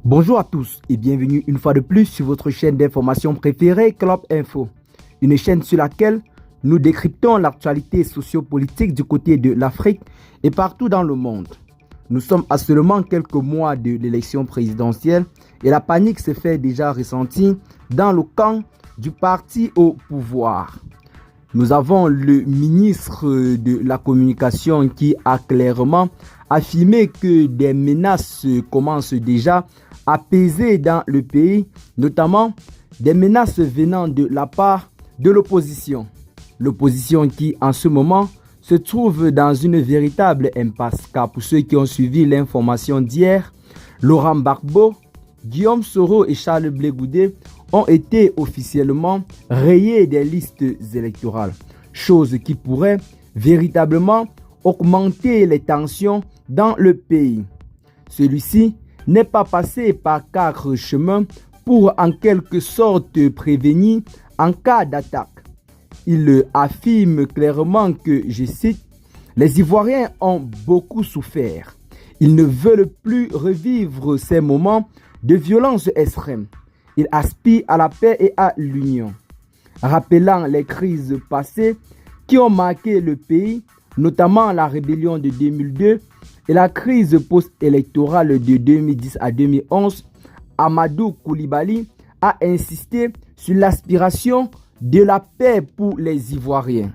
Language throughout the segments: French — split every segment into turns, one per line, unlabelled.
Bonjour à tous et bienvenue une fois de plus sur votre chaîne d'information préférée Club Info, une chaîne sur laquelle nous décryptons l'actualité sociopolitique du côté de l'Afrique et partout dans le monde. Nous sommes à seulement quelques mois de l'élection présidentielle et la panique se fait déjà ressentir dans le camp du parti au pouvoir. Nous avons le ministre de la Communication qui a clairement affirmé que des menaces commencent déjà à peser dans le pays, notamment des menaces venant de la part de l'opposition. L'opposition qui en ce moment se trouve dans une véritable impasse, car pour ceux qui ont suivi l'information d'hier, Laurent Gbagbo, Guillaume Soro et Charles Blé Goudé ont été officiellement rayés des listes électorales, chose qui pourrait véritablement augmenter les tensions dans le pays. Celui-ci n'est pas passé par 4 chemins pour en quelque sorte prévenir en cas d'attaque. Il affirme clairement que, je cite, « Les Ivoiriens ont beaucoup souffert. Ils ne veulent plus revivre ces moments de violence extrême. Ils aspirent à la paix et à l'union. » Rappelant les crises passées qui ont marqué le pays, notamment la rébellion de 2002 et la crise post-électorale de 2010 à 2011, Amadou Coulibaly a insisté sur l'aspiration de la paix pour les Ivoiriens.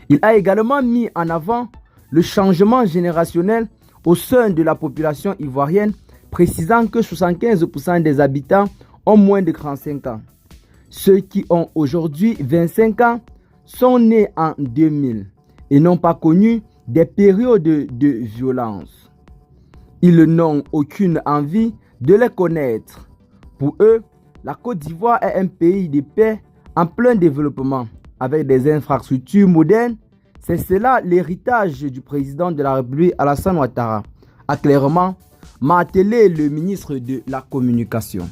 Il a également mis en avant le changement générationnel au sein de la population ivoirienne, précisant que 75% des habitants ont moins de 35 ans. Ceux qui ont aujourd'hui 25 ans sont nés en 2000 et n'ont pas connu des périodes de violence. Ils n'ont aucune envie de les connaître. Pour eux, la Côte d'Ivoire est un pays de paix en plein développement, avec des infrastructures modernes. C'est cela l'héritage du président de la République Alassane Ouattara, a clairement martelé le ministre de la Communication.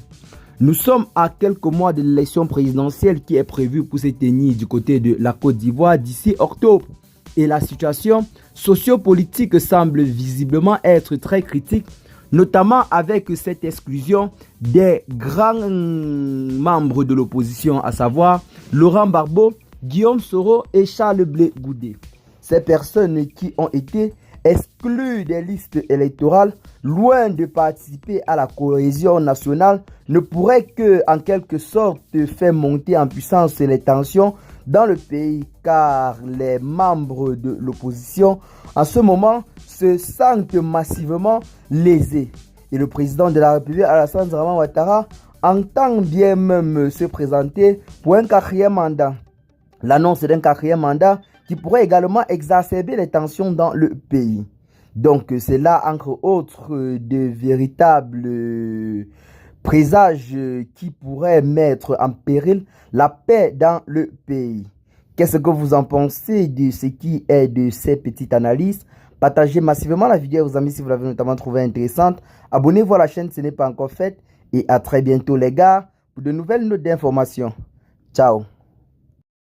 Nous sommes à quelques mois de l'élection présidentielle qui est prévue pour se tenir du côté de la Côte d'Ivoire d'ici octobre. Et la situation sociopolitique semble visiblement être très critique, notamment avec cette exclusion des grands membres de l'opposition, à savoir Laurent Gbagbo, Guillaume Soro et Charles Blé Goudé. Ces personnes qui ont été exclues des listes électorales, loin de participer à la cohésion nationale, ne pourraient que, en quelque sorte, faire monter en puissance les tensions dans le pays, car les membres de l'opposition en ce moment se sentent massivement lésés. Et le président de la République, Alassane Ouattara, entend bien même se présenter pour un 4e mandat. L'annonce d'un 4e mandat qui pourrait également exacerber les tensions dans le pays. Donc c'est là, entre autres, de véritables présages qui pourraient mettre en péril la paix dans le pays. Qu'est-ce que vous en pensez de ce qui est de ces petites analyses? Partagez massivement la vidéo à vos amis si vous l'avez notamment trouvée intéressante. Abonnez-vous à la chaîne si ce n'est pas encore fait. Et à très bientôt les gars pour de nouvelles notes d'information. Ciao.